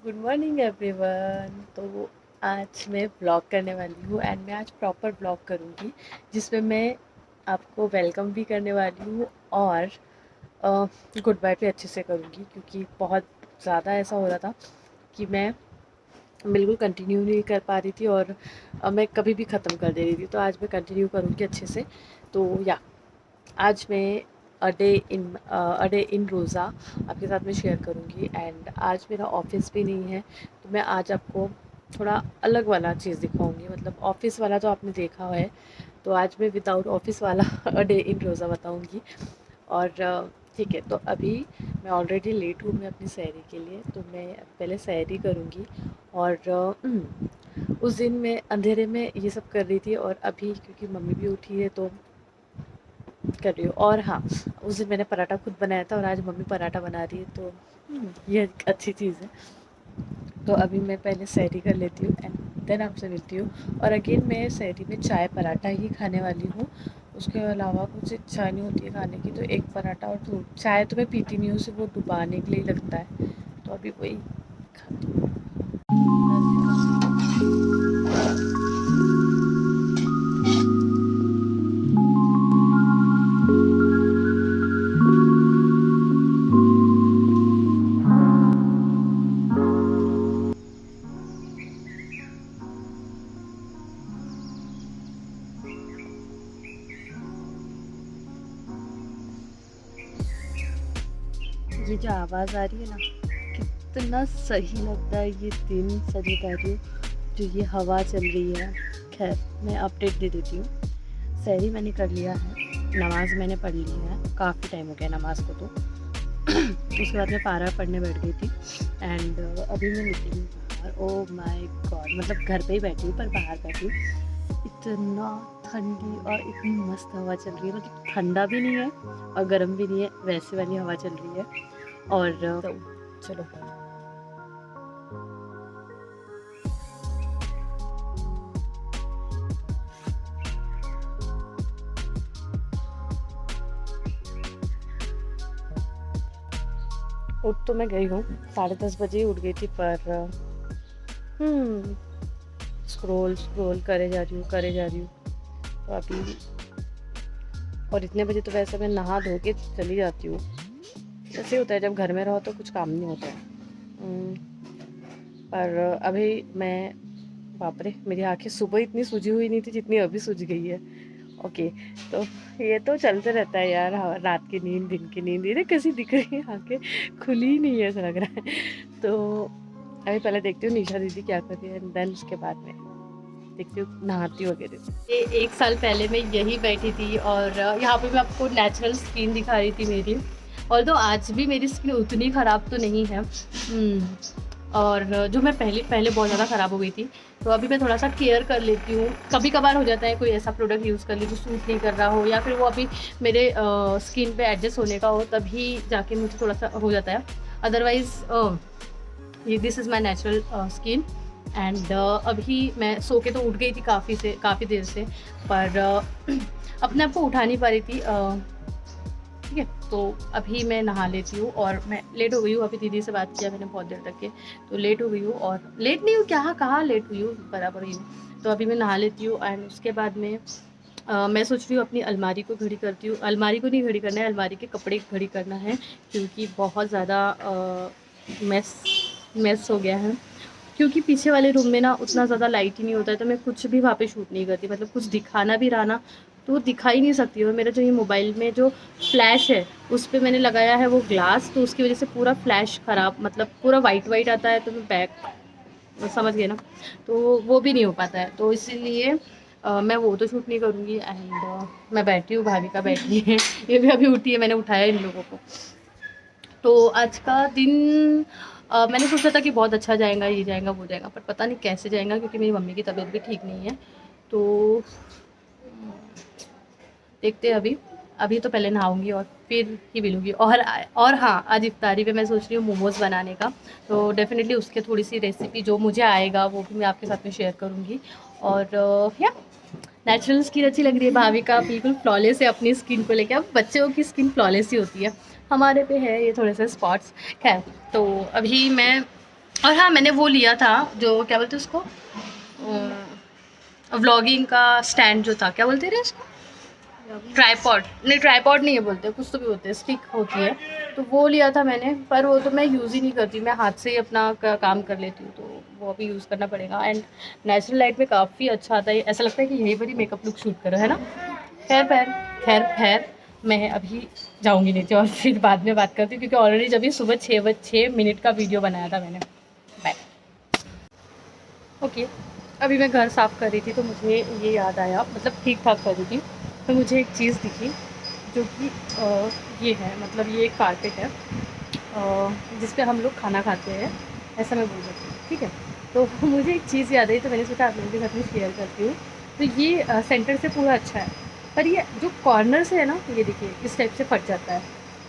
Good morning everyone. तो आज मैं ब्लॉग करने वाली हूँ एंड मैं आज प्रॉपर ब्लॉग करूँगी जिसमें मैं आपको वेलकम भी करने वाली हूँ और गुड बाय भी अच्छे से करूँगी, क्योंकि बहुत ज़्यादा ऐसा हो रहा था कि मैं बिल्कुल कंटिन्यू नहीं कर पा रही थी और मैं कभी भी ख़त्म कर दे रही थी। तो आज मैं कंटिन्यू करूँगी अच्छे से। तो या आज मैं अ डे इन रोज़ा आपके साथ में शेयर करूँगी। एंड आज मेरा ऑफिस भी नहीं है, तो मैं आज आपको थोड़ा अलग वाला चीज़ दिखाऊंगी। मतलब ऑफिस वाला तो आपने देखा है, तो आज मैं विदाउट ऑफिस वाला अ डे इन रोज़ा बताऊँगी। और ठीक है, तो अभी मैं ऑलरेडी लेट हूँ मैं अपनी सैरी के लिए, तो मैं पहले सैरी करूँगी। और उस दिन मैं अंधेरे में ये सब कर रही थी और अभी क्योंकि मम्मी भी उठी है तो कर रही हूँ। और हाँ, उस दिन मैंने पराठा खुद बनाया था और आज मम्मी पराठा बना रही है, तो ये एक अच्छी चीज़ है। तो अभी मैं पहले सहरी कर लेती हूँ एंड देन आपसे मिलती हूँ। और अगेन मैं सहरी में चाय पराठा ही खाने वाली हूँ, उसके अलावा कुछ इच्छा नहीं होती है खाने की। तो एक पराठा और दूध, चाय तो मैं पीती नहीं हूँ, सिर्फ वो डुबाने के लिए लगता है, तो अभी वही खाती हूँ। ये जो आवाज़ आ रही है ना, कितना सही लगता है ये दिन। सही कह रही हूँ, जो ये हवा चल रही है। खैर, मैं अपडेट दे देती हूँ। सहरी मैंने कर लिया है, नमाज़ मैंने पढ़ ली है, काफ़ी टाइम हो गया नमाज़ को। तो उसके बाद मैं पारा पढ़ने बैठ गई थी एंड अभी मैं निकली हूँ बाहर। ओह माय गॉड, मतलब घर पे ही बैठी हूँ पर बाहर बैठी हूँ। इतना ठंडी और इतनी मस्त हवा चल रही है, मतलब ठंडा भी नहीं है और गर्म भी नहीं है, वैसे वाली हवा चल रही है। और तो चलो, उठ तो मैं गई हूँ, 10:30 बजे ही उठ गई थी, पर स्क्रॉल स्क्रॉल करे जा रही हूँ करे जा रही हूँ। तो अभी, और इतने बजे तो वैसे मैं नहा धो के चली जाती हूँ। ऐसे होता है जब घर में रहो तो कुछ काम नहीं होता है। पर अभी मैं, बाप रे, मेरी आंखें सुबह इतनी सूजी हुई नहीं थी जितनी अभी सूज गई है। ओके, तो ये तो चलते रहता है यार। हाँ, रात की नींद, दिन की नींद, ये कैसी दिख रही है, आंखें खुली ही नहीं है ऐसा लग रहा है। तो अभी पहले देखती हूँ निशा दीदी क्या कर रही है, देन उसके बाद में देखती हूँ, नहाती हूँ वगैरह। ये 1 साल पहले मैं यही बैठी थी और यहाँ पे मैं आपको नेचुरल स्किन दिखा रही थी मेरी। और तो आज भी मेरी स्किन उतनी ख़राब तो नहीं है। और जो मैं पहले पहले बहुत ज़्यादा ख़राब हो गई थी, तो अभी मैं थोड़ा सा केयर कर लेती हूँ। कभी कभार हो जाता है कोई ऐसा प्रोडक्ट यूज़ कर ली जो सूट नहीं कर रहा हो, या फिर वो अभी मेरे स्किन पे एडजस्ट होने का हो, तभी जाके मुझे थोड़ा सा हो जाता है। अदरवाइज़ ये this is my natural skin. And अभी मैं सो के तो उठ गई थी काफ़ी देर से, पर अपने आप को उठा नहीं पा रही थी। ठीक है, तो अभी मैं नहा लेती हूँ और मैं लेट हो गई हूँ। अभी दीदी से बात किया मैंने बहुत देर तक के, तो लेट हो गई हूँ। और लेट नहीं हूँ, क्या कहाँ लेट हुई हूँ, बराबर ही हूँ। तो अभी मैं नहा लेती हूँ एंड उसके बाद में मैं सोच रही हूँ अपनी अलमारी को घड़ी करती हूँ। अलमारी को नहीं घड़ी करना है, अलमारी के कपड़े घड़ी करना है, क्योंकि बहुत ज़्यादा मेस मेस हो गया है। क्योंकि पीछे वाले रूम में ना उतना ज़्यादा लाइट ही नहीं होता है, तो मैं कुछ भी वहाँ पे शूट नहीं करती। मतलब कुछ दिखाना भी रहा ना, तो वो दिखा ही नहीं सकती। और मेरा जो ये मोबाइल में जो फ्लैश है, उस पे मैंने लगाया है वो ग्लास, तो उसकी वजह से पूरा फ्लैश ख़राब, मतलब पूरा वाइट वाइट आता है, तो मैं बैक, समझ गए ना, तो वो भी नहीं हो पाता है। तो इसीलिए मैं वो तो शूट नहीं करूँगी। एंड मैं बैठी हूँ, भाभी का बैठी है, ये भी अभी उठी है, मैंने उठाया इन लोगों को। तो आज का दिन मैंने सोचा था कि बहुत अच्छा जाएगा, ये जाएगा वो जाएगा, पर पता नहीं कैसे जाएगा, क्योंकि मेरी मम्मी की तबीयत भी ठीक नहीं है। तो देखते हैं अभी। अभी तो पहले नहाऊंगी और फिर ही मिलूंगी। और हाँ, आज इफ्तारी पे मैं सोच रही हूँ मोमोज़ बनाने का, तो डेफिनेटली उसके थोड़ी सी रेसिपी जो मुझे आएगा वो भी मैं आपके साथ में शेयर करूँगी। और या नेचुरल स्किन अच्छी लग रही है, भाभी का बिल्कुल फ्लॉलेस है अपनी स्किन को लेकर। अब बच्चों की स्किन फ्लॉलेस ही होती है, हमारे पे है ये थोड़े से स्पॉट्स। खैर, तो अभी मैं और हाँ, मैंने वो लिया था जो क्या बोलते उसको, व्लॉगिंग का स्टैंड जो था, क्या बोलते रहे उसको, ट्राईपॉड, नहीं ट्राईपॉड नहीं है बोलते, कुछ तो भी होते हैं, स्टिक होती है, तो वो लिया था मैंने, पर वो तो मैं यूज़ ही नहीं करती, मैं हाथ से ही अपना काम कर लेती हूँ, तो वो अभी यूज़ करना पड़ेगा। एंड नेचुरल लाइट में काफ़ी अच्छा आता है, ऐसा लगता है कि यहीं पर ही मेकअप लुक शूट करो, है ना। खैर मैं अभी जाऊँगी नीचे और फिर बाद में बात करती हूँ, क्योंकि ऑलरेडी जब ये सुबह 6 मिनट का वीडियो बनाया था मैंने। बाय। ओके, अभी मैं घर साफ़ कर रही थी तो मुझे ये याद आया, मतलब ठीक ठाक कर रही थी, तो मुझे एक चीज़ दिखी जो कि ये है, मतलब ये एक कारपेट है जिस पे हम लोग खाना खाते हैं, ऐसा मैं बोल सकती हूँ, ठीक है। तो मुझे एक चीज़ याद आई, तो मैंने सोचा आप लोगों के साथ में शेयर करती हूँ। तो ये सेंटर से पूरा अच्छा है, पर ये जो कॉर्नर से है ना, ये देखिए इस टाइप से फट जाता है,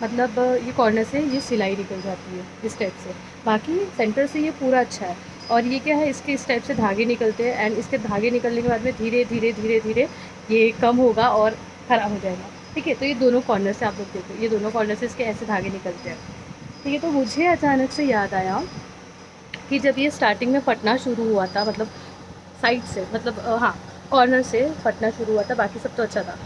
मतलब ये कॉर्नर से ये सिलाई निकल जाती है इस टाइप से, बाकी सेंटर से ये पूरा अच्छा है। और ये क्या है, इसके इस टाइप से धागे निकलते हैं, एंड इसके धागे निकलने के बाद में धीरे धीरे धीरे धीरे ये कम होगा और ख़राब हो जाएगा, ठीक है। तो ये दोनों कॉर्नर से आप लोग देखो, ये दोनों कॉर्नर से इसके ऐसे धागे निकलते हैं, ठीक है। तो मुझे अचानक से याद आया कि जब ये स्टार्टिंग में फटना शुरू हुआ था, मतलब साइड से, मतलब हाँ, कॉर्नर से फटना शुरू हुआ था, बाकी सब तो अच्छा था।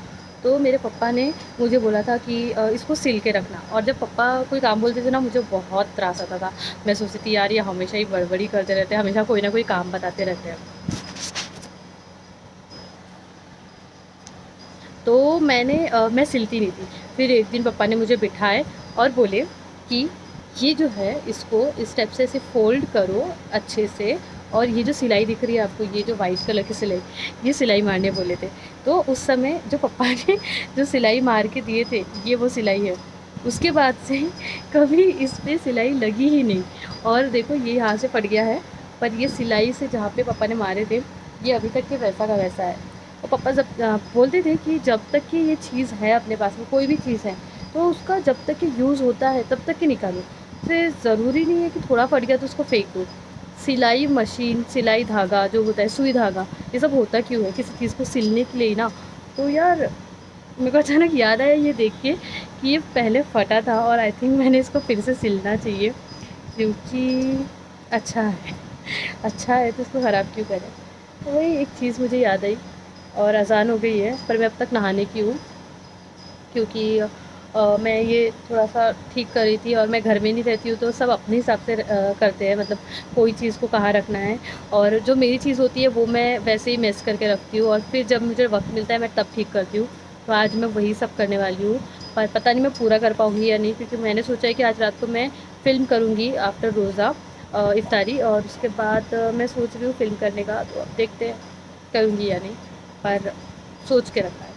तो मेरे पापा ने मुझे बोला था कि इसको सिल के रखना, और जब पापा कोई काम बोलते थे ना, मुझे बहुत त्रास आता था। मैं सोचती थी यार ये हमेशा ही बड़बड़ी करते रहते हैं, हमेशा कोई ना कोई काम बताते रहते हैं। तो मैं सिलती नहीं थी। फिर एक दिन पापा ने मुझे बिठाए और बोले कि ये जो है इसको इस स्टेप से ऐसे फोल्ड करो अच्छे से, और ये जो सिलाई दिख रही है आपको, ये जो वाइट कलर की सिलाई, ये सिलाई मारने बोले थे। तो उस समय जो पापा ने जो सिलाई मार के दिए थे, ये वो सिलाई है। उसके बाद से कभी इस पर सिलाई लगी ही नहीं, और देखो ये यहाँ से फट गया है, पर ये सिलाई से जहाँ पे पापा ने मारे थे, ये अभी तक के वैसा का वैसा है। और पापा जब बोलते थे कि जब तक कि ये चीज़ है अपने पास में, कोई भी चीज़ है, तो उसका जब तक कि यूज़ होता है तब तक कि निकालो, से ज़रूरी नहीं है कि थोड़ा फट गया तो उसको फेंक दो। सिलाई मशीन, सिलाई धागा जो होता है, सुई धागा, ये सब होता क्यों है, किसी चीज़ को सिलने के लिए ही ना। तो यार मेरे को अचानक याद आया ये देख के कि ये पहले फटा था, और आई थिंक मैंने इसको फिर से सिलना चाहिए, क्योंकि अच्छा है अच्छा है तो इसको ख़राब क्यों करें। तो वही एक चीज़ मुझे याद आई। और अज़ान हो गई है, पर मैं अब तक नहाने की हूँ, क्योंकि मैं ये थोड़ा-सा ठीक कर रही थी, और मैं घर में नहीं रहती हूँ, तो सब अपने हिसाब से करते हैं, मतलब कोई चीज़ को कहाँ रखना है, और जो मेरी चीज़ होती है वो मैं वैसे ही मेस करके रखती हूँ, और फिर जब मुझे वक़्त मिलता है मैं तब ठीक करती हूँ। तो आज मैं वही सब करने वाली हूँ, पर पता नहीं मैं पूरा कर पाऊँगी या नहीं, क्योंकि मैंने सोचा है कि आज रात को मैं फ़िल्म करूँगी आफ्टर रोज़ा इफ्तारी, और उसके बाद मैं सोच रही हूँ फ़िल्म करने का, तो अब देखते हैं करूँगी या नहीं, पर सोच के रखा है।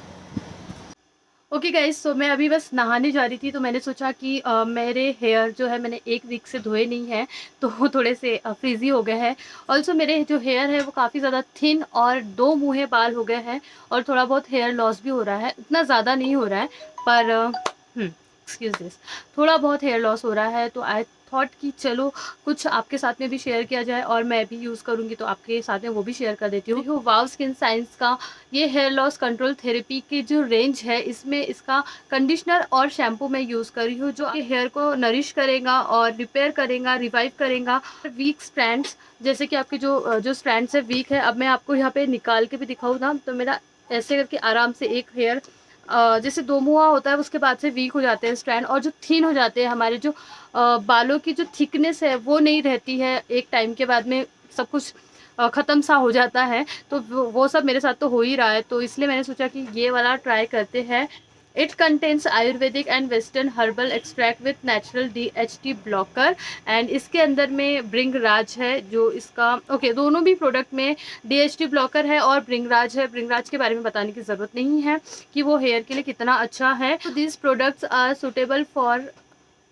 ओके गाइस, तो मैं अभी बस नहाने जा रही थी, तो मैंने सोचा कि मेरे हेयर जो है मैंने 1 वीक से धोए नहीं हैं, तो वो थोड़े से फ्रीज़ी हो गए हैं। ऑल्सो मेरे जो हेयर है वो काफ़ी ज़्यादा थिन और 2 मुँहे बाल हो गए हैं, और थोड़ा बहुत हेयर लॉस भी हो रहा है, इतना ज़्यादा नहीं हो रहा है, पर एक्सक्यूज़ दिस, थोड़ा बहुत हेयर लॉस हो रहा है। तो आई थॉट कि चलो कुछ आपके साथ में भी शेयर किया जाए, और मैं भी यूज़ करूँगी तो आपके साथ में वो भी शेयर कर देती हूँ। वाव स्किन साइंस का ये हेयर लॉस कंट्रोल थेरेपी की जो रेंज है, इसमें इसका कंडीशनर और शैम्पू मैं यूज़ कर रही हूँ, जो आपके हेयर को नरिश करेगा और रिपेयर करेगा, रिवाइव करेगा। वीक स्ट्रैंड्स, जैसे कि आपके जो स्ट्रैंड्स है वीक है, अब मैं आपको यहाँ पे निकाल के भी दिखाऊँ ना, तो मेरा ऐसे करके आराम से एक हेयर जैसे 2 मुहा होता है, उसके बाद से वीक हो जाते हैं स्ट्रैंड, और जो थिन हो जाते हैं हमारे जो बालों की जो थिकनेस है वो नहीं रहती है, एक टाइम के बाद में सब कुछ ख़त्म सा हो जाता है। तो वो सब मेरे साथ तो हो ही रहा है, तो इसलिए मैंने सोचा कि ये वाला ट्राई करते हैं। It contains Ayurvedic and western herbal extract with natural DHT blocker, and इसके अंदर में ब्रिंगराज है जो इसका दोनों भी प्रोडक्ट में DHT ब्लॉकर है और ब्रिंगराज है। ब्रिंगराज के बारे में बताने की ज़रूरत नहीं है कि वो हेयर के लिए कितना अच्छा है। तो this products are suitable for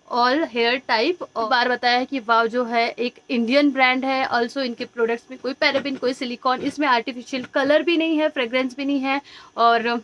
all hair type. और बार बताया है कि वाव जो है एक इंडियन ब्रांड है। ऑल्सो इनके प्रोडक्ट्स में कोई पैराबिन, कोई सिलिकॉन, इसमें आर्टिफिशियल कलर भी नहीं है, फ्रेग्रेंस भी नहीं है, और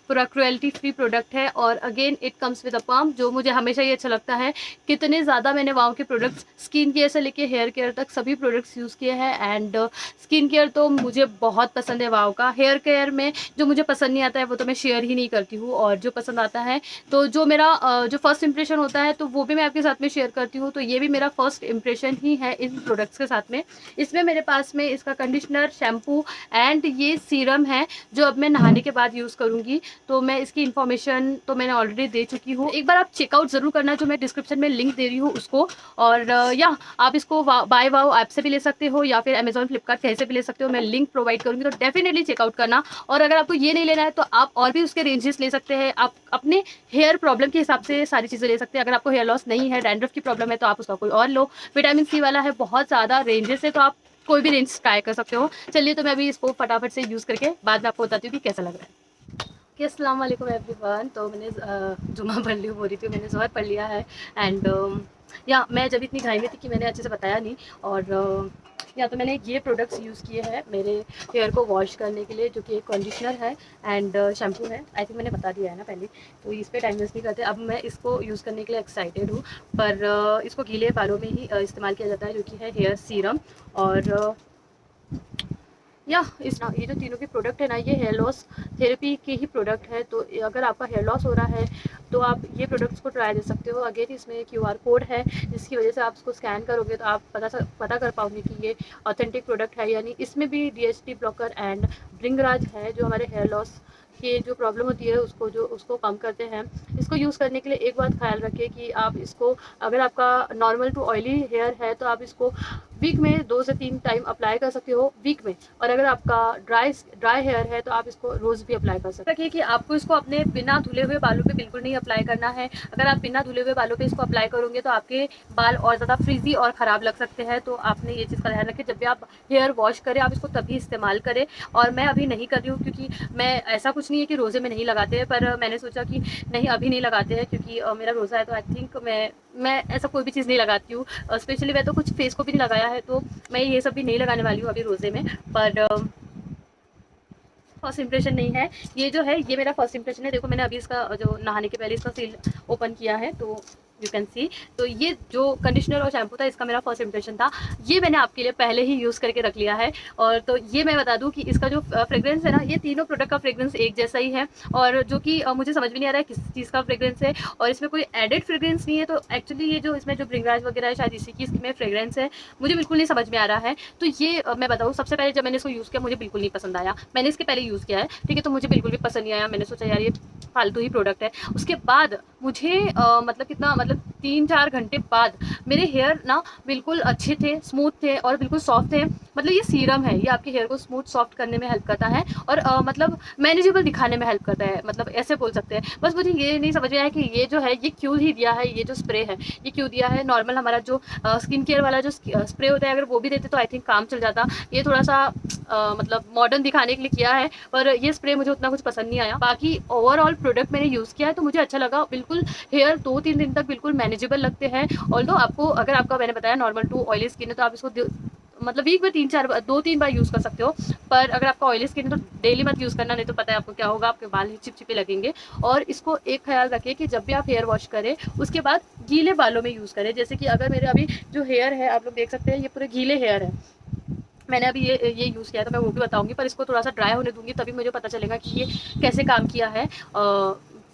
पूरा क्रुएल्टी फ्री प्रोडक्ट है। और again it comes with a pump, जो मुझे हमेशा ये अच्छा लगता है। कितने ज़्यादा मैंने वाव के प्रोडक्ट्स स्किन केयर से लेके हेयर केयर तक सभी प्रोडक्ट्स यूज़ किए हैं। एंड स्किन केयर तो मुझे बहुत पसंद है वाव का। हेयर केयर में जो मुझे पसंद नहीं आता है वो तो मैं शेयर ही नहीं करती हूँ, और जो पसंद आता है तो जो मेरा जो फर्स्ट इंप्रेशन होता है तो वो भी मैं आपके साथ में शेयर करती हूँ। तो ये भी मेरा फर्स्ट इंप्रेशन ही है इन प्रोडक्ट्स के साथ में। इसमें मेरे पास में इसका कंडीशनर, शैम्पू एंड ये सीरम है जो अब मैं नहाने के बाद यूज़ करूँगी। तो मैं इसकी इन्फॉर्मेशन तो मैंने ऑलरेडी दे चुकी हूँ। एक बार आप चेकआउट ज़रूर करना, जो मैं डिस्क्रिप्शन में लिंक दे रही हूँ उसको। और या आप इसको बाय वाव ऐप से भी ले सकते हो या फिर अमेजॉन, फ्लिपकार्ट कहीं से भी ले सकते हो। मैं लिंक प्रोवाइड करूँगी, तो डेफिनेटली चेकआउट करना। और अगर आपको ये नहीं लेना है तो आप और भी उसके रेंजेस ले सकते हैं। आप अपने हेयर प्रॉब्लम के हिसाब से सारी चीज़ें ले सकते हैं। अगर आपको हेयर लॉस नहीं है, डैंड्रफ की प्रॉब्लम है, तो आप उसका कोई और लो। विटामिन सी वाला है, बहुत ज़्यादा रेंजेस है, तो आप कोई भी रेंज ट्राई कर सकते हो। चलिए, तो मैं अभी इसको फटाफट से यूज़ करके बाद में आपको बताती हूँ कि कैसा लग रहा है। अस्सलाम वालेकुम एवरीवन। तो मैंने जुमा पढ़ ली, बोल रही थी मैंने ज़ोहर पढ़ लिया है। एंड या मैं जब इतनी घाई में थी कि मैंने अच्छे से बताया नहीं। और या तो मैंने ये प्रोडक्ट्स यूज़ किए हैं मेरे हेयर को वॉश करने के लिए, जो कि एक कंडीशनर है एंड शैम्पू है। आई थिंक मैंने बता दिया है ना पहले, तो इस पर टाइम वेस्ट नहीं करते। अब मैं इसको यूज़ करने के लिए एक्साइटेड हूँ, पर इसको गीले बालों में ही इस्तेमाल किया जाता है, जो कि है हेयर सीरम। और या ये जो तीनों के प्रोडक्ट है ना, ये हेयर लॉस थेरेपी के ही प्रोडक्ट है। तो अगर आपका हेयर लॉस हो रहा है तो आप ये प्रोडक्ट्स को ट्राई दे सकते हो। अगेन इसमें QR कोड है, जिसकी वजह से आप उसको स्कैन करोगे तो आप पता कर पाओगे कि ये ऑथेंटिक प्रोडक्ट है। यानी इसमें भी DHT ब्लॉकर एंड ब्रिंगराज है, जो हमारे हेयर लॉस की जो प्रॉब्लम होती है उसको कम करते हैं। इसको यूज़ करने के लिए एक बात ख्याल रखें कि आप इसको, अगर आपका नॉर्मल टू ऑयली हेयर है तो आप इसको वीक में 2 से 3 टाइम अप्लाई कर सकते हो वीक में। और अगर आपका ड्राई हेयर है तो आप इसको रोज़ भी अप्लाई कर सकते हो। रखिए कि आपको इसको अपने बिना धुले हुए बालों पे बिल्कुल नहीं अप्लाई करना है। अगर आप बिना धुले हुए बालों पे इसको अप्लाई करोगे तो आपके बाल और ज़्यादा फ्रीजी और ख़राब लग सकते हैं। तो आपने ये चीज़ का ध्यान रखें, जब भी आप हेयर वॉश करें आप इसको तभी इस्तेमाल करें। और मैं अभी नहीं कर रही हूँ, क्योंकि मैं, ऐसा कुछ नहीं है कि रोज़े में नहीं लगाते हैं, पर मैंने सोचा कि नहीं अभी नहीं लगाते हैं, क्योंकि मेरा रोज़ा है। तो आई थिंक मैं ऐसा कोई भी चीज़ नहीं लगाती हूँ। स्पेशली मैं तो कुछ फेस को भी नहीं लगाया है, तो मैं ये सब भी नहीं लगाने वाली हूँ अभी रोज़े में। पर फर्स्ट इंप्रेशन नहीं है ये, जो है ये मेरा फर्स्ट इंप्रेशन है। देखो मैंने अभी इसका जो नहाने के पहले इसका सील ओपन किया है, तो यू कैन सी। तो ये जो कंडीशनर और शैम्पू था, इसका मेरा फर्स्ट इंप्रेशन था। ये मैंने आपके लिए पहले ही यूज़ करके रख लिया है। और तो ये मैं बता दूं कि इसका जो फ्रेग्रेंस है ना, ये तीनों प्रोडक्ट का फ्रेग्रेंस एक जैसा ही है। और जो कि मुझे समझ में नहीं आ रहा है किस चीज़ का फ्रेग्रेंस है, और इसमें कोई एडेड फ्रेग्रेंस नहीं है। तो एक्चुअली ये जो इसमें जो ब्रिंगराज वगैरह है, शायद इसी की इसमें फ्रेग्रेंस है, मुझे बिल्कुल नहीं समझ में आ रहा है। तो ये मैं बताऊँ, सबसे पहले जब मैंने इसको यूज़ किया मुझे बिल्कुल नहीं पसंद आया। मैंने इसके पहले यूज़ किया है, ठीक है, तो मुझे बिल्कुल भी पसंद नहीं आया। मैंने सोचा यार ये फालतू ही प्रोडक्ट है। उसके बाद मुझे मतलब कितना, मतलब 3-4 घंटे बाद मेरे हेयर ना बिल्कुल अच्छे थे, स्मूथ थे और बिल्कुल सॉफ्ट थे। मतलब ये सीरम है, ये आपके हेयर को स्मूथ सॉफ्ट करने में हेल्प करता है, और मतलब मैनेजेबल दिखाने में हेल्प करता है, मतलब ऐसे बोल सकते हैं। बस मुझे ये नहीं समझ में आया कि ये जो है ये क्यों ही दिया है, ये जो स्प्रे है ये क्यों दिया है। नॉर्मल हमारा जो स्किन केयर वाला जो स्प्रे होता है, अगर वो भी देते तो आई थिंक काम चल जाता। ये थोड़ा सा मतलब मॉडर्न दिखाने के लिए किया है, पर ये स्प्रे मुझे उतना कुछ पसंद नहीं आया। बाकी ओवरऑल प्रोडक्ट मैंने यूज़ किया है तो मुझे अच्छा लगा। बिल्कुल हेयर 2-3 दिन तक बिल्कुल मैनेजेबल लगते हैं। ऑल्दो आपको, अगर आपका, मैंने बताया नॉर्मल टू ऑयली स्किन है, तो आप इसको मतलब वीक में 2-3 बार यूज़ कर सकते हो। पर अगर आपका ऑयली स्किन है तो डेली मत यूज़ करना, नहीं तो पता है आपको क्या होगा, आपके बाल चिपचिपे लगेंगे। और इसको एक ख्याल रखें कि जब भी आप हेयर वॉश करें उसके बाद गीले बालों में यूज़ करें। जैसे कि अगर मेरे अभी जो हेयर है, आप लोग देख सकते हैं, ये पूरे गीले हेयर है। मैंने अभी ये यूज़ किया है, तो मैं वो भी बताऊंगी, पर इसको थोड़ा सा ड्राई होने दूंगी, तभी मुझे पता चलेगा कि ये कैसे काम किया है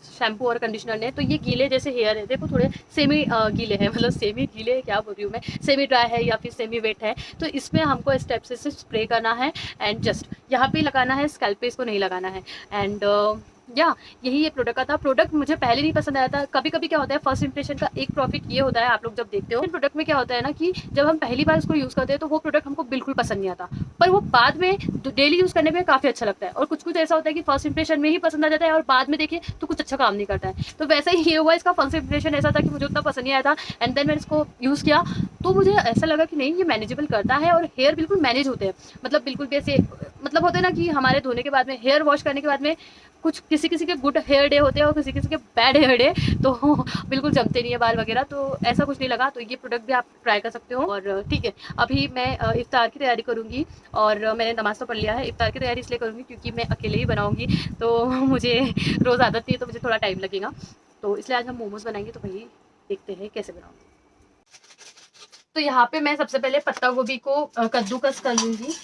शैम्पू और कंडीशनर ने। तो ये गीले जैसे हेयर है, देखो थोड़े सेमी गीले हैं, मतलब सेमी गीले क्या बोल रही हूँ मैं, सेमी ड्राई है या फिर सेमी वेट है। तो इसमें हमको स्टेप से स्प्रे करना है एंड जस्ट यहाँ पे लगाना है, स्कैल्प पे इसको नहीं लगाना है। एंड या यही ये प्रोडक्ट का था। प्रोडक्ट मुझे पहले नहीं पसंद आया था। कभी कभी क्या होता है, फर्स्ट इंप्रेशन का एक प्रॉफिट ये होता है, आप लोग जब देखते हो प्रोडक्ट में क्या होता है ना, कि जब हम पहली बार उसको यूज़ करते हैं तो वो प्रोडक्ट हमको बिल्कुल पसंद नहीं आता, पर वो बाद में डेली यूज़ करने में काफ़ी अच्छा लगता है। और कुछ कुछ ऐसा होता है कि फर्स्ट इंप्रेशन में ही पसंद आ जाता है और बाद में देखें तो कुछ अच्छा काम नहीं करता है। तो वैसा ही ये हुआ, इसका फर्स्ट इंप्रेशन ऐसा था कि मुझे उतना पसंद नहीं आया था। एंड देन मैंने इसको यूज़ किया तो मुझे ऐसा लगा कि नहीं, ये मैनेजेबल करता है और हेयर बिल्कुल मैनेज होते हैं, मतलब बिल्कुल भी ऐसे मतलब होते हैं ना कि हमारे धोने के बाद में, हेयर वॉश करने के बाद में कुछ किसी किसी के गुड हेयर डे होते हैं और किसी किसी के बैड हेयर डे, तो बिल्कुल जमते नहीं है बाल वगैरह, तो ऐसा कुछ नहीं लगा। तो ये प्रोडक्ट भी आप ट्राई कर सकते हो। और ठीक है, अभी मैं इफ्तार की तैयारी करूँगी, और मैंने नमाज़ तो पढ़ लिया है। इफ्तार की तैयारी इसलिए करूँगी क्योंकि मैं अकेले ही बनाऊँगी, तो मुझे रोज़ आदत नहीं है, तो मुझे थोड़ा टाइम लगेगा। तो इसलिए आज हम मोमोज़ बनाएंगे, तो वही देखते हैं कैसे बनाऊँगी। तो यहाँ पे मैं सबसे पहले पत्ता गोभी को कद्दूकस कर लूँगी,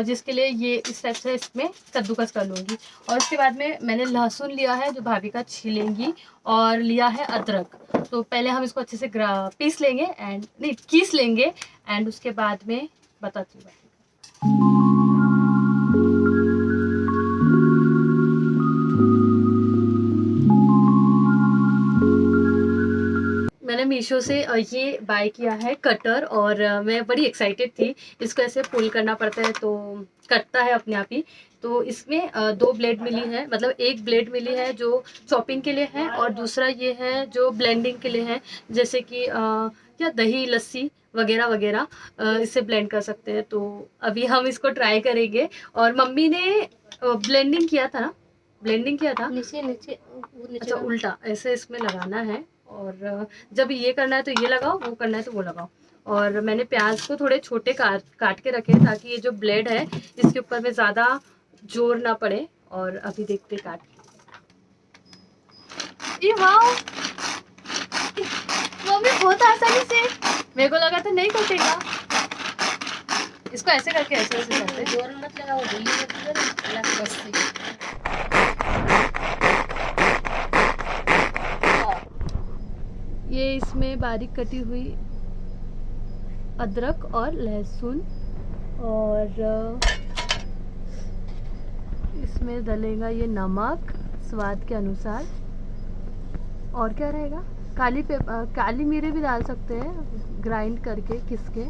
जिसके लिए ये इस टाइप से इसमें कद्दूकस कर लूँगी। और उसके बाद में मैंने लहसुन लिया है जो भाभी का छीलेंगी, और लिया है अदरक। तो पहले हम इसको अच्छे से पीस लेंगे एंड नहीं कीस लेंगे, एंड उसके बाद में बताती हूँ। मैंने मीशो से ये बाय किया है कटर, और मैं बड़ी एक्साइटेड थी। इसको ऐसे पुल करना पड़ता है तो कटता है अपने आप ही। तो इसमें 2 ब्लेड मिली है, मतलब एक ब्लेड मिली है जो चॉपिंग के लिए है, और दूसरा ये है जो ब्लेंडिंग के लिए है, जैसे कि क्या दही लस्सी वगैरह वगैरह इससे ब्लेंड कर सकते हैं। तो अभी हम इसको ट्राई करेंगे। और मम्मी ने ब्लेंडिंग किया था ना, ब्लेंडिंग किया था नीचे नीचे अच्छा उल्टा ऐसे इसमें लगाना है, और जब ये करना है तो ये लगाओ, वो करना है तो वो लगाओ। और मैंने प्याज को थोड़े छोटे काट के रखे ताकि ये जो ब्लेड है इसके ऊपर में ज़्यादा जोर ना पड़े। और अभी देखते काट ये वाओ, मम्मी बहुत आसानी से, मेरे को लगा था नहीं कटेगा। इसको ऐसे करके ऐसे ऐसे करते हैं। जोर मत लगाओ, ढीली मत करो, अलग बस से। ये इसमें बारीक कटी हुई अदरक और लहसुन, और इसमें डलेगा ये नमक स्वाद के अनुसार। और क्या रहेगा, काली मिर्च भी डाल सकते हैं ग्राइंड करके किसके,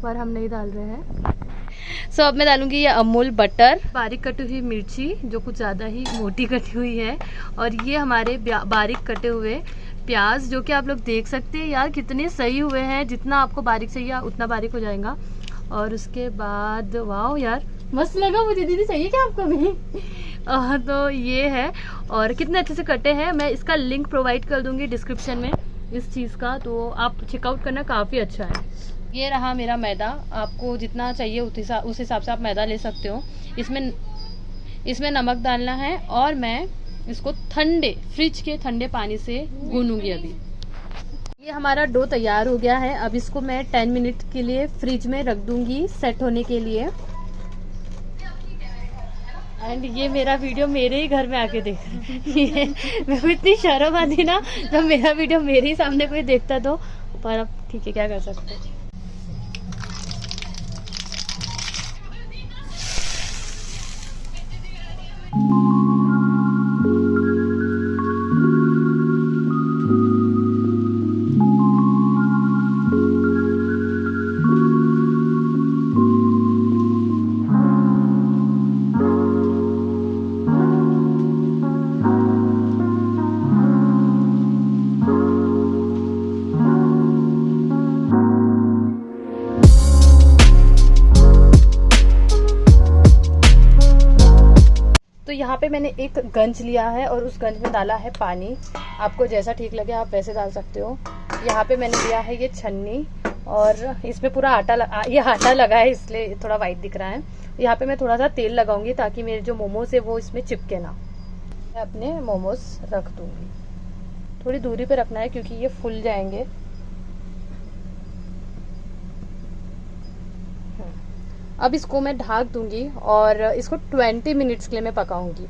पर हम नहीं डाल रहे हैं। सो अब मैं डालूंगी ये अमूल बटर, बारीक कटी हुई मिर्ची जो कुछ ज़्यादा ही मोटी कटी हुई है, और ये हमारे बारीक कटे हुए प्याज जो कि आप लोग देख सकते हैं यार कितने सही हुए हैं, जितना आपको बारीक चाहिए उतना बारीक हो जाएगा। और उसके बाद वाओ यार मस्त लगा मुझे, दीदी चाहिए क्या आपको भी? तो ये है, और कितने अच्छे से कटे हैं। मैं इसका लिंक प्रोवाइड कर दूंगी डिस्क्रिप्शन में इस चीज़ का, तो आप चेकआउट करना, काफ़ी अच्छा है। ये रहा मेरा मैदा, आपको जितना चाहिए उस हिसाब से आप मैदा ले सकते हो। इसमें नमक डालना है, और मैं इसको फ्रिज के ठंडे पानी से गूंदूंगी। अभी ये हमारा डो तैयार हो गया है। अब इसको मैं 10 मिनट के लिए फ्रिज में रख दूंगी सेट होने के लिए। एंड ये मेरा वीडियो मेरे ही घर में आके देख रहा है। मेरे को इतनी शर्म आती ना जब मेरा वीडियो मेरे ही सामने कोई देखता, तो पर अब ठीक है, क्या कर सकते हैं। तो यहाँ पे मैंने एक गंज लिया है, और उस गंज में डाला है पानी। आपको जैसा ठीक लगे आप वैसे डाल सकते हो। यहाँ पे मैंने लिया है ये छन्नी, और इसमें पूरा ये आटा लगा है इसलिए थोड़ा वाइट दिख रहा है। यहाँ पे मैं थोड़ा सा तेल लगाऊंगी ताकि मेरे जो मोमोज है वो इसमें चिपके ना। मैं अपने मोमोज रख दूंगी, थोड़ी दूरी पे रखना है क्योंकि ये फूल जाएंगे। अब इसको मैं ढक दूंगी और इसको 20 मिनट्स के लिए मैं पकाऊंगी।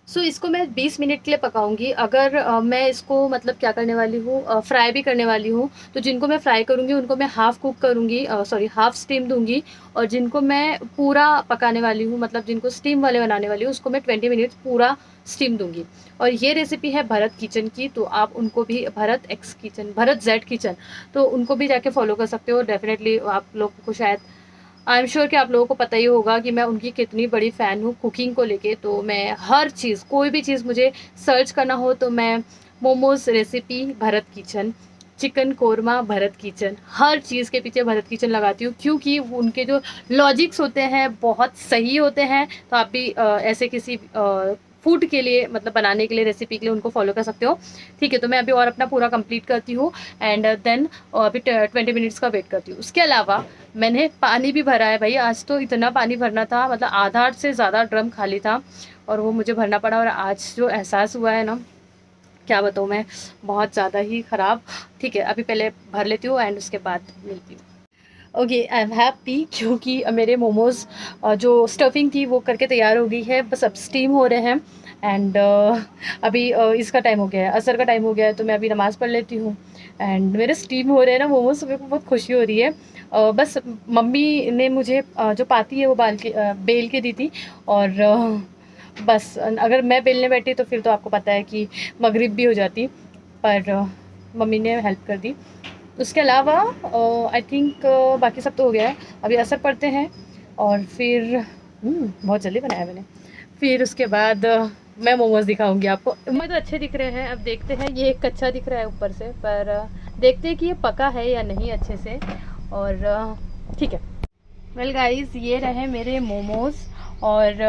सो इसको मैं 20 मिनट के लिए पकाऊंगी। अगर मैं इसको मतलब क्या करने वाली हूँ, फ्राई भी करने वाली हूँ, तो जिनको मैं फ्राई करूँगी उनको मैं हाफ़ कुक करूँगी, हाफ़ स्टीम दूंगी। और जिनको मैं पूरा पकाने वाली हूँ, मतलब जिनको स्टीम वाले बनाने वाली हूँ, उसको मैं 20 मिनट पूरा स्टीम दूंगी। और ये रेसिपी है भरत किचन की, तो आप उनको भी भरत जेड किचन, तो उनको भी जाके फॉलो कर सकते हो। डेफिनेटली आप लोग को शायद आई एम श्योर कि आप लोगों को पता ही होगा कि मैं उनकी कितनी बड़ी फ़ैन हूँ कुकिंग को लेके। तो मैं हर चीज़, कोई भी चीज़ मुझे सर्च करना हो तो मैं momos recipe Bharat kitchen, chicken korma Bharat kitchen, हर चीज़ के पीछे भरत किचन लगाती हूँ क्योंकि उनके जो लॉजिक्स होते हैं बहुत सही होते हैं। तो आप भी ऐसे किसी फूड के लिए मतलब बनाने के लिए, रेसिपी के लिए उनको फॉलो कर सकते हो। ठीक है, तो मैं अभी और अपना पूरा कंप्लीट करती हूँ एंड देन अभी 20 मिनट्स का वेट करती हूँ। उसके अलावा मैंने पानी भी भरा है भाई, आज तो इतना पानी भरना था, मतलब आधा से ज़्यादा ड्रम खाली था और वो मुझे भरना पड़ा। और आज जो एहसास हुआ है ना, क्या बताऊँ मैं, बहुत ज़्यादा ही ख़राब। ठीक है, अभी पहले भर लेती हूँ एंड उसके बाद मिलती हूँ। ओके, आई एम हैप्पी क्योंकि मेरे मोमोज़ जो स्टफिंग थी वो करके तैयार हो गई है, बस अब स्टीम हो रहे हैं एंड अभी इसका टाइम हो गया है, असर का टाइम हो गया है, तो मैं अभी नमाज़ पढ़ लेती हूँ एंड मेरे स्टीम हो रहे हैं ना मोमोज़, मेरे को बहुत खुशी हो रही है। बस मम्मी ने मुझे जो पाती है वो बेल के दी थी और बस अगर मैं बेलने बैठी तो फिर तो आपको पता है कि मगरिब भी हो जाती, पर मम्मी ने हेल्प कर दी। उसके अलावा आई थिंक बाकी सब तो हो गया है, अभी असर पढ़ते हैं और फिर बहुत जल्दी बनाया मैंने। फिर उसके बाद मैं मोमोज़ दिखाऊंगी आपको। मुझे तो अच्छे दिख रहे हैं, अब देखते हैं। ये एक कच्चा दिख रहा है ऊपर से, पर देखते हैं कि ये पका है या नहीं अच्छे से। और ठीक है, वेल गाइस, ये रहे मेरे मोमोज़ और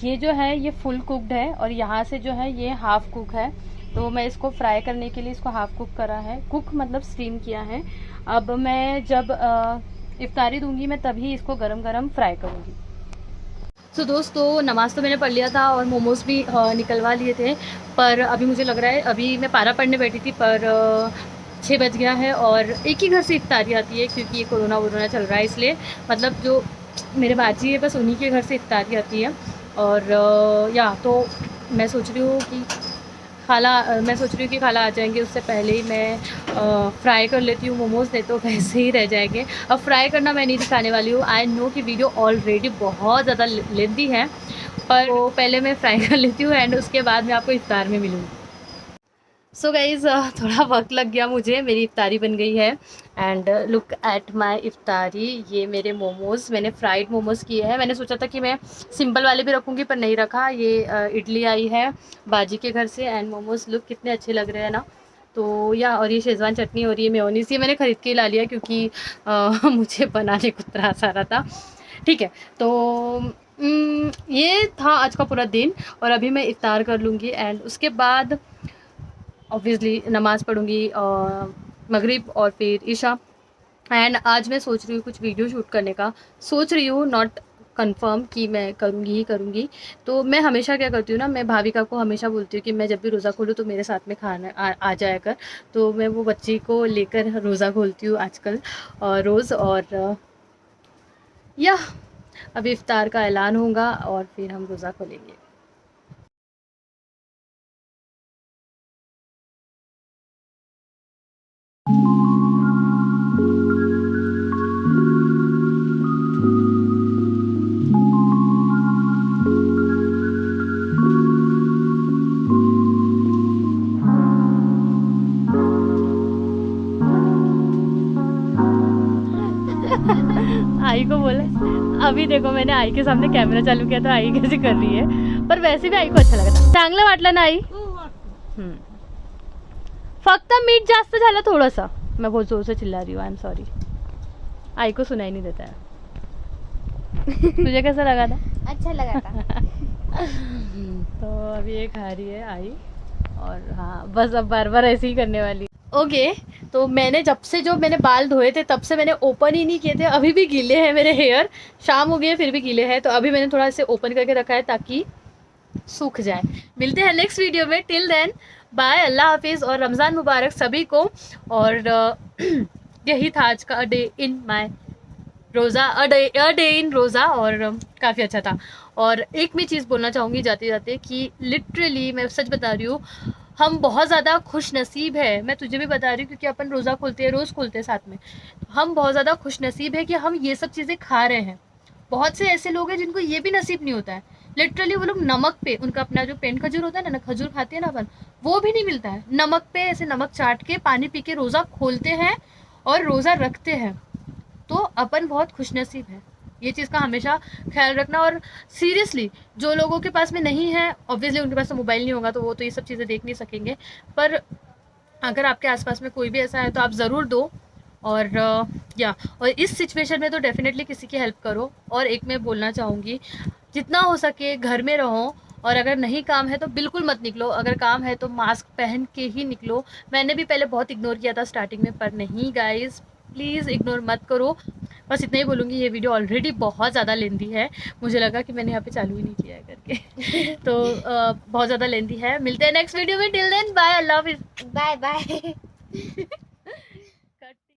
ये जो है ये फुल कुकड है और यहाँ से जो है ये हाफ़ कुक है। तो मैं इसको फ्राई करने के लिए इसको हाफ़ कुक करा है, कुक मतलब स्टीम किया है। अब मैं जब इफ्तारी दूंगी मैं तभी इसको गरम गरम फ्राई करूँगी। तो दोस्तों, नमाज़ तो मैंने पढ़ लिया था और मोमोज़ भी निकलवा लिए थे, पर अभी मुझे लग रहा है, अभी मैं पारा पढ़ने बैठी थी पर 6 बज गया है और एक ही घर से इफ्तारी आती है क्योंकि ये कोरोना चल रहा है, इसलिए मतलब जो मेरे बाजी है बस उन्हीं के घर से इफ्तारी आती है। और या तो मैं सोच रही हूँ कि खाला आ जाएंगे, उससे पहले ही मैं फ्राई कर लेती हूँ मोमोज़, नहीं तो वैसे ही रह जाएंगे। अब फ्राई करना मैं नहीं दिखाने वाली हूँ, आई नो कि वीडियो ऑलरेडी बहुत ज़्यादा लेंथी है, पर वो पहले मैं फ्राई कर लेती हूँ एंड उसके बाद मैं आपको इफ्तार में मिलूँगी। सो गाइज़, थोड़ा वक्त लग गया मुझे, मेरी इफ्तारी बन गई है एंड लुक एट माई इफ्तारी। ये मेरे मोमोज़, मैंने फ्राइड मोमोज़ किए हैं। मैंने सोचा था कि मैं सिंपल वाले भी रखूँगी पर नहीं रखा। ये इडली आई है बाजी के घर से एंड मोमोज़ लुक कितने अच्छे लग रहे हैं ना। तो या और ये शेज़वान चटनी और ये मेयोनीज़, ये मैंने ख़रीद के ला लिया क्योंकि मुझे बनाने को त्रास आ रहा था। ठीक है, तो ये था आज का पूरा दिन और अभी मैं इफ्तार कर लूँगी एंड उसके बाद ऑब्वियसली नमाज़ पढ़ूँगी और मगरिब और फिर इशा। एंड आज मैं सोच रही हूँ कुछ वीडियो शूट करने का, सोच रही हूँ, नॉट कंफर्म कि मैं करूँगी ही करूँगी। तो मैं हमेशा क्या करती हूँ ना, मैं भाविका को हमेशा बोलती हूँ कि मैं जब भी रोज़ा खोलूँ तो मेरे साथ में खाना आ जाया कर। तो मैं वो बच्ची को लेकर रोज़ा खोलती हूँ आजकल रोज़। और या अभी इफ्तार का ऐलान होगा और फिर हम रोज़ा खोलेंगे। आई को बोला, अभी देखो मैंने आई के सामने कैमरा चालू किया तो आई कैसे कर रही है, पर वैसे भी आई को अच्छा लगा था। चांगलं वाटलं ना आई? फक्त मीठ जास्त झालं थोडंसं। मैं बहुत जोर से चिल्ला रही हूँ, आई एम सॉरी। आई को सुनाई नहीं देता है। तुझे कैसा लगा था? अच्छा लगा था। तो अभी ये खा रही है आई और हाँ बस अब बार बार ऐसे ही करने वाली। ओके, तो मैंने जब से जो मैंने बाल धोए थे तब से मैंने ओपन ही नहीं किए थे, अभी भी गीले हैं मेरे हेयर, शाम हो गई है फिर भी गीले हैं, तो अभी मैंने थोड़ा इसे ओपन करके रखा है ताकि सूख जाए। मिलते हैं नेक्स्ट वीडियो में, टिल देन बाय, अल्लाह हाफिज़ और रमज़ान मुबारक सभी को। और यही था आज का डे इन माय रोज़ा, अ डे इन रोज़ा, और काफ़ी अच्छा था। और एक मैं चीज़ बोलना चाहूँगी जाते जाते कि लिटरली मैं सच बता रही हूँ, हम बहुत ज़्यादा खुश नसीब है, मैं तुझे भी बता रही हूँ क्योंकि अपन रोज़ा खोलते हैं, रोज़ खोलते हैं साथ में, हम बहुत ज़्यादा खुश नसीब है कि हम ये सब चीज़ें खा रहे हैं। बहुत से ऐसे लोग हैं जिनको ये भी नसीब नहीं होता है, लिटरली वो लोग नमक पे, उनका अपना जो पेन खजूर होता है ना, खजूर खाते हैं ना अपन, वो भी नहीं मिलता है, नमक पे ऐसे नमक चाट के पानी पी के रोज़ा खोलते हैं और रोज़ा रखते हैं। तो अपन बहुत खुशनसीब है, ये चीज़ का हमेशा ख्याल रखना। और सीरियसली जो लोगों के पास में नहीं है, ऑब्वियसली उनके पास तो मोबाइल नहीं होगा तो वो तो ये सब चीज़ें देख नहीं सकेंगे, पर अगर आपके आसपास में कोई भी ऐसा है तो आप ज़रूर दो। और और इस सिचुएशन में तो डेफिनेटली किसी की हेल्प करो। और एक मैं बोलना चाहूँगी, जितना हो सके घर में रहो, और अगर नहीं काम है तो बिल्कुल मत निकलो, अगर काम है तो मास्क पहन के ही निकलो। मैंने भी पहले बहुत इग्नोर किया था स्टार्टिंग में, पर नहीं गाइस, प्लीज़ इग्नोर मत करो। बस इतना ही बोलूँगी। ये वीडियो ऑलरेडी बहुत ज़्यादा लेंदी है, मुझे लगा कि मैंने यहाँ पे चालू ही नहीं किया है करके तो बहुत ज़्यादा लेंदी है। मिलते हैं नेक्स्ट वीडियो में, टिल देन बाय, अल्लाह हाफिज़। Bye bye.